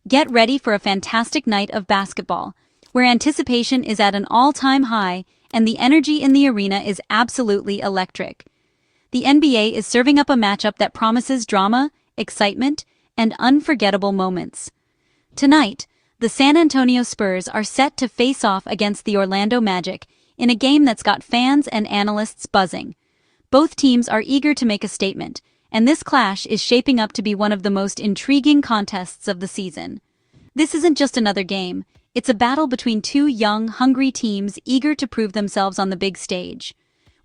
Get ready for a fantastic night of basketball, where anticipation is at an all-time high and the energy in the arena is absolutely electric. The NBA is serving up a matchup that promises drama, excitement, and unforgettable moments. Tonight, the San Antonio Spurs are set to face off against the Orlando Magic in a game that's got fans and analysts buzzing. Both teams are eager to make a statement, and this clash is shaping up to be one of the most intriguing contests of the season. This isn't just another game, it's a battle between two young, hungry teams eager to prove themselves on the big stage.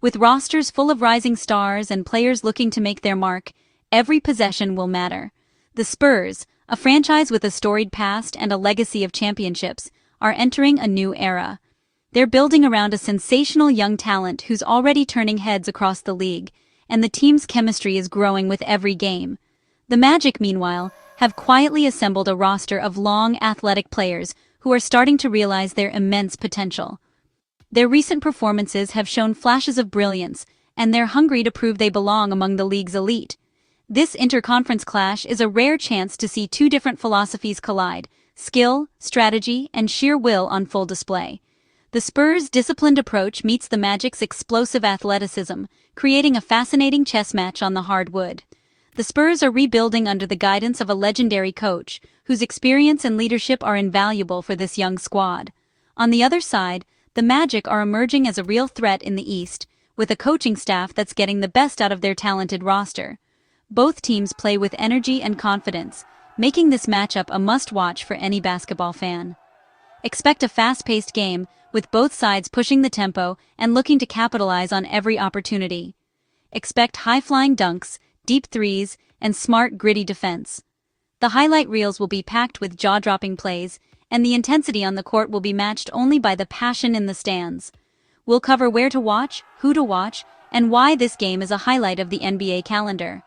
With rosters full of rising stars and players looking to make their mark, every possession will matter. The Spurs, a franchise with a storied past and a legacy of championships, are entering a new era. They're building around a sensational young talent who's already turning heads across the league, and the team's chemistry is growing with every game. The Magic, meanwhile, have quietly assembled a roster of long, athletic players who are starting to realize their immense potential. Their recent performances have shown flashes of brilliance, and they're hungry to prove they belong among the league's elite. This interconference clash is a rare chance to see two different philosophies collide: skill, strategy, and sheer will on full display. The Spurs' disciplined approach meets the Magic's explosive athleticism, creating a fascinating chess match on the hardwood. The Spurs are rebuilding under the guidance of a legendary coach, whose experience and leadership are invaluable for this young squad. On the other side, the Magic are emerging as a real threat in the East, with a coaching staff that's getting the best out of their talented roster. Both teams play with energy and confidence, making this matchup a must-watch for any basketball fan. Expect a fast-paced game, with both sides pushing the tempo and looking to capitalize on every opportunity. Expect high-flying dunks, deep threes, and smart, gritty defense. The highlight reels will be packed with jaw-dropping plays, and the intensity on the court will be matched only by the passion in the stands. We'll cover where to watch, who to watch, and why this game is a highlight of the NBA calendar.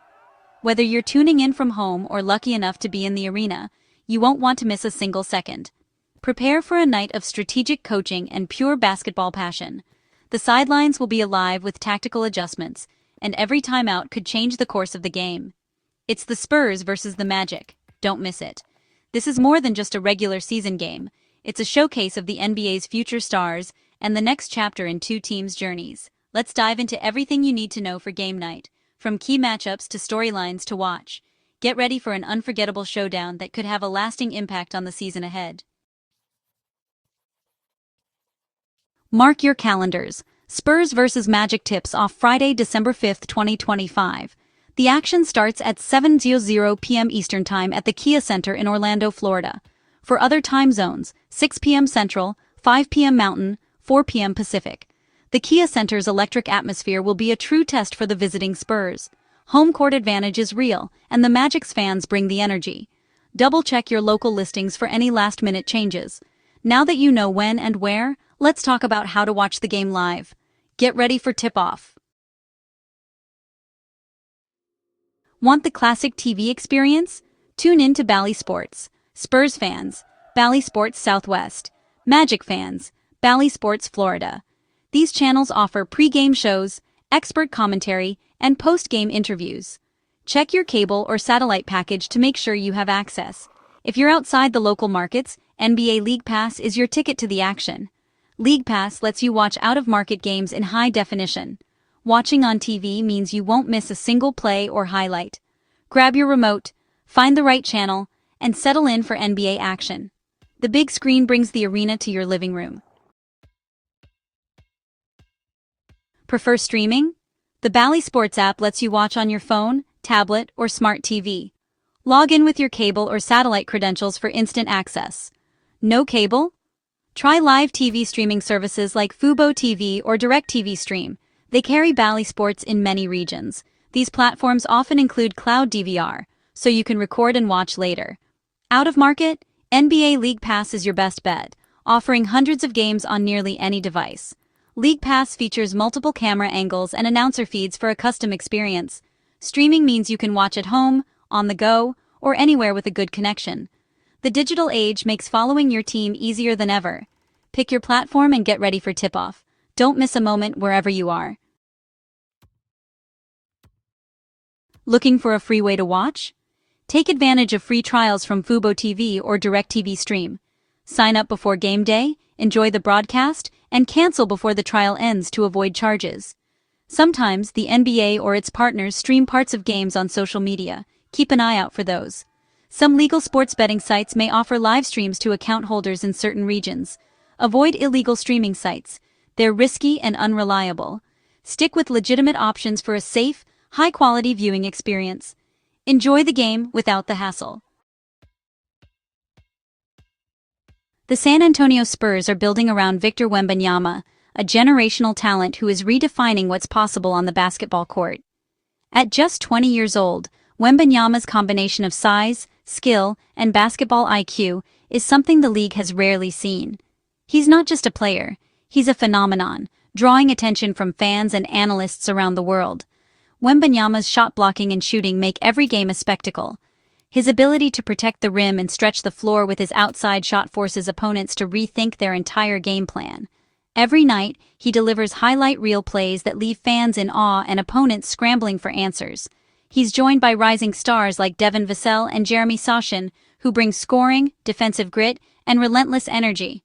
Whether you're tuning in from home or lucky enough to be in the arena, you won't want to miss a single second. Prepare for a night of strategic coaching and pure basketball passion. The sidelines will be alive with tactical adjustments, and every timeout could change the course of the game. It's the Spurs versus the Magic. Don't miss it. This is more than just a regular season game. It's a showcase of the NBA's future stars and the next chapter in two teams' journeys. Let's dive into everything you need to know for game night, from key matchups to storylines to watch. Get ready for an unforgettable showdown that could have a lasting impact on the season ahead. Mark your calendars. Spurs vs. Magic tips off Friday, December 5th, 2025. The action starts at 7:00 p.m. Eastern Time at the Kia Center in Orlando, Florida. For other time zones, 6 p.m. Central, 5 p.m. Mountain, 4 p.m. Pacific. The Kia Center's electric atmosphere will be a true test for the visiting Spurs. Home court advantage is real, and the Magic's fans bring the energy. Double-check your local listings for any last-minute changes. Now that you know when and where, let's talk about how to watch the game live. Get ready for tip-off. Want the classic TV experience? Tune in to Bally Sports. Spurs fans, Bally Sports Southwest. Magic fans, Bally Sports Florida. These channels offer pre-game shows, expert commentary, and post-game interviews. Check your cable or satellite package to make sure you have access. If you're outside the local markets, NBA League Pass is your ticket to the action. League Pass lets you watch out-of-market games in high definition. Watching on TV means you won't miss a single play or highlight. Grab your remote, find the right channel, and settle in for NBA action. The big screen brings the arena to your living room. Prefer streaming? The Bally Sports app lets you watch on your phone, tablet, or smart TV. Log in with your cable or satellite credentials for instant access. No cable? Try live TV streaming services like Fubo TV or DirecTV Stream. They carry Bally Sports in many regions. These platforms often include cloud DVR, so you can record and watch later. Out of market, NBA League Pass is your best bet, offering hundreds of games on nearly any device. League Pass features multiple camera angles and announcer feeds for a custom experience. Streaming means you can watch at home, on the go, or anywhere with a good connection. The digital age makes following your team easier than ever. Pick your platform and get ready for tip-off. Don't miss a moment wherever you are. Looking for a free way to watch? Take advantage of free trials from Fubo TV or DirecTV Stream. Sign up before game day, enjoy the broadcast, and cancel before the trial ends to avoid charges. Sometimes, the NBA or its partners stream parts of games on social media. Keep an eye out for those. Some legal sports betting sites may offer live streams to account holders in certain regions. Avoid illegal streaming sites. They're risky and unreliable. Stick with legitimate options for a safe, high-quality viewing experience. Enjoy the game without the hassle. The San Antonio Spurs are building around Victor Wembanyama, a generational talent who is redefining what's possible on the basketball court. At just 20 years old, Wembanyama's combination of size, skill, and basketball IQ is something the league has rarely seen. He's not just a player, he's a phenomenon, drawing attention from fans and analysts around the world. Wembanyama's shot blocking and shooting make every game a spectacle. His ability to protect the rim and stretch the floor with his outside shot forces opponents to rethink their entire game plan. Every night, he delivers highlight reel plays that leave fans in awe and opponents scrambling for answers. He's joined by rising stars like Devin Vassell and Jeremy Sochan, who bring scoring, defensive grit, and relentless energy.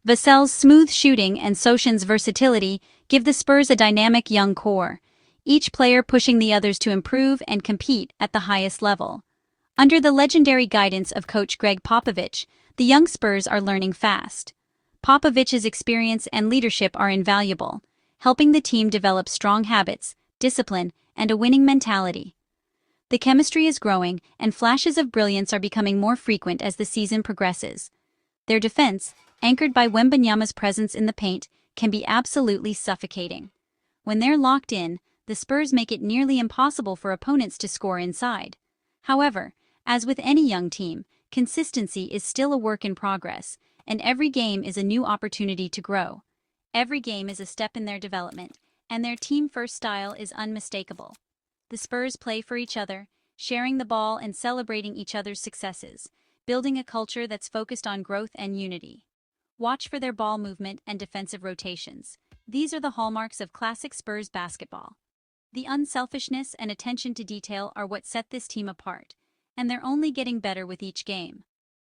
Vassell's smooth shooting and Sochan's versatility give the Spurs a dynamic young core, each player pushing the others to improve and compete at the highest level. Under the legendary guidance of coach Greg Popovich, the young Spurs are learning fast. Popovich's experience and leadership are invaluable, helping the team develop strong habits, discipline, and a winning mentality. The chemistry is growing, and flashes of brilliance are becoming more frequent as the season progresses. Their defense, anchored by Wembanyama's presence in the paint, can be absolutely suffocating. When they're locked in, the Spurs make it nearly impossible for opponents to score inside. However, as with any young team, consistency is still a work in progress, and every game is a new opportunity to grow. Every game is a step in their development, and their team-first style is unmistakable. The Spurs play for each other, sharing the ball and celebrating each other's successes, building a culture that's focused on growth and unity. Watch for their ball movement and defensive rotations. These are the hallmarks of classic Spurs basketball. The unselfishness and attention to detail are what set this team apart, and they're only getting better with each game.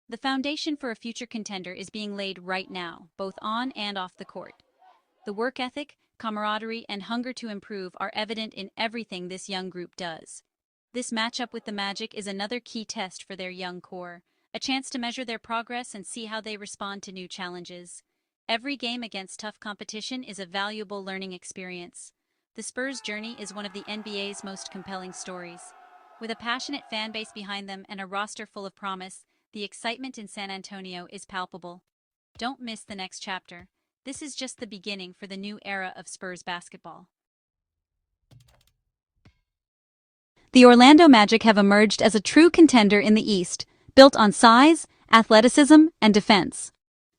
The foundation for a future contender is being laid right now, both on and off the court. The work ethic, camaraderie, and hunger to improve are evident in everything this young group does. This matchup with the Magic is another key test for their young core, a chance to measure their progress and see how they respond to new challenges. Every game against tough competition is a valuable learning experience. The Spurs' journey is one of the NBA's most compelling stories. With a passionate fan base behind them and a roster full of promise, the excitement in San Antonio is palpable. Don't miss the next chapter. This is just the beginning for the new era of Spurs basketball. The Orlando Magic have emerged as a true contender in the East, built on size, athleticism, and defense.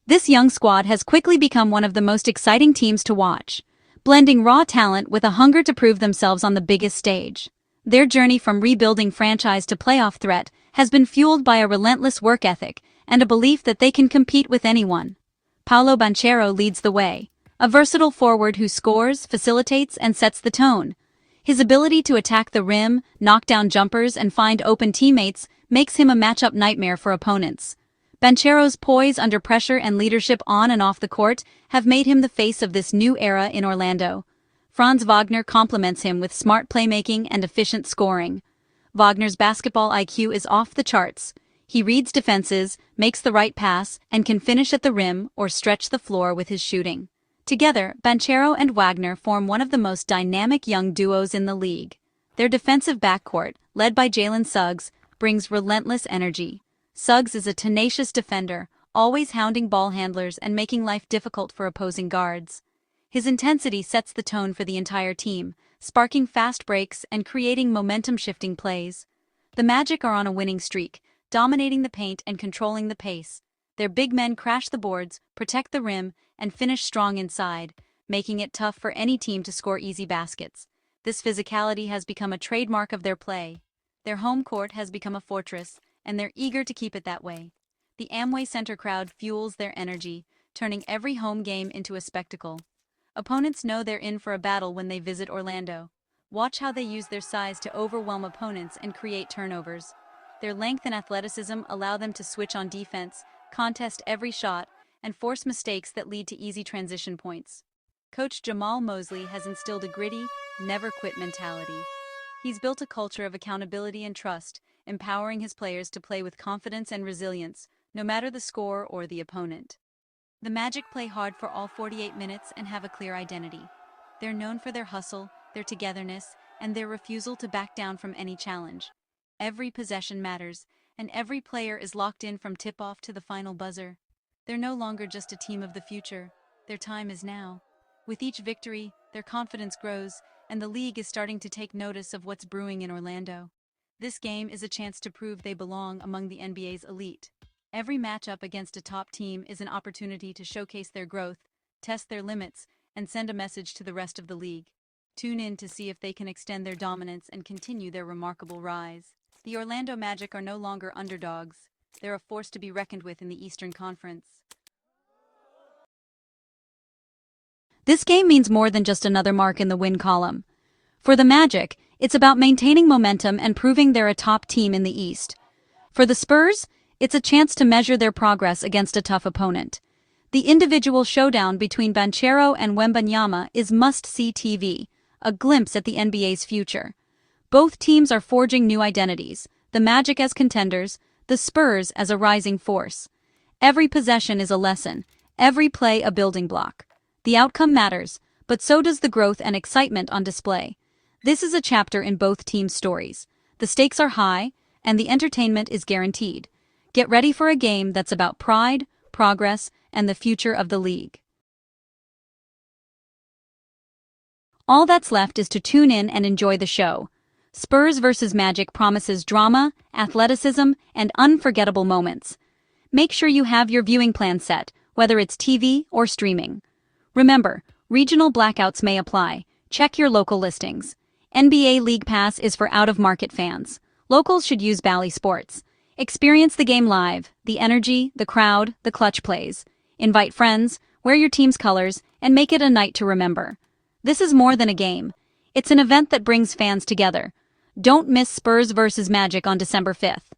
This young squad has quickly become one of the most exciting teams to watch, blending raw talent with a hunger to prove themselves on the biggest stage. Their journey from rebuilding franchise to playoff threat has been fueled by a relentless work ethic and a belief that they can compete with anyone. Paolo Banchero leads the way, a versatile forward who scores, facilitates, and sets the tone. His ability to attack the rim, knock down jumpers, and find open teammates makes him a matchup nightmare for opponents. Banchero's poise under pressure and leadership on and off the court have made him the face of this new era in Orlando. Franz Wagner complements him with smart playmaking and efficient scoring. Wagner's basketball IQ is off the charts. He reads defenses, makes the right pass, and can finish at the rim or stretch the floor with his shooting. Together, Banchero and Wagner form one of the most dynamic young duos in the league. Their defensive backcourt, led by Jalen Suggs, brings relentless energy. Suggs is a tenacious defender, always hounding ball handlers and making life difficult for opposing guards. His intensity sets the tone for the entire team, sparking fast breaks and creating momentum-shifting plays. The Magic are on a winning streak, dominating the paint and controlling the pace. Their big men crash the boards, protect the rim, and finish strong inside, making it tough for any team to score easy baskets. This physicality has become a trademark of their play. Their home court has become a fortress, and they're eager to keep it that way. The Amway Center crowd fuels their energy, turning every home game into a spectacle. Opponents know they're in for a battle when they visit Orlando. Watch how they use their size to overwhelm opponents and create turnovers. Their length and athleticism allow them to switch on defense, contest every shot, and force mistakes that lead to easy transition points. Coach Jamal Mosley has instilled a gritty, never-quit mentality. He's built a culture of accountability and trust, empowering his players to play with confidence and resilience, no matter the score or the opponent. The Magic play hard for all 48 minutes and have a clear identity. They're known for their hustle, their togetherness, and their refusal to back down from any challenge. Every possession matters, and every player is locked in from tip-off to the final buzzer. They're no longer just a team of the future. Their time is now. With each victory, their confidence grows, and the league is starting to take notice of what's brewing in Orlando. This game is a chance to prove they belong among the NBA's elite. Every matchup against a top team is an opportunity to showcase their growth, test their limits, and send a message to the rest of the league. Tune in to see if they can extend their dominance and continue their remarkable rise. The Orlando Magic are no longer underdogs. They're a force to be reckoned with in the Eastern Conference. This game means more than just another mark in the win column. For the Magic, it's about maintaining momentum and proving they're a top team in the East. For the Spurs, it's a chance to measure their progress against a tough opponent. The individual showdown between Banchero and Wembanyama is must-see TV, a glimpse at the NBA's future. Both teams are forging new identities, the Magic as contenders, the Spurs as a rising force. Every possession is a lesson, every play a building block. The outcome matters, but so does the growth and excitement on display. This is a chapter in both teams' stories. The stakes are high, and the entertainment is guaranteed. Get ready for a game that's about pride, progress, and the future of the league. All that's left is to tune in and enjoy the show. Spurs vs. Magic promises drama, athleticism, and unforgettable moments. Make sure you have your viewing plan set, whether it's TV or streaming. Remember, regional blackouts may apply. Check your local listings. NBA League Pass is for out-of-market fans. Locals should use Bally Sports. Experience the game live, the energy, the crowd, the clutch plays. Invite friends, wear your team's colors, and make it a night to remember. This is more than a game. It's an event that brings fans together. Don't miss Spurs vs. Magic on December 5th.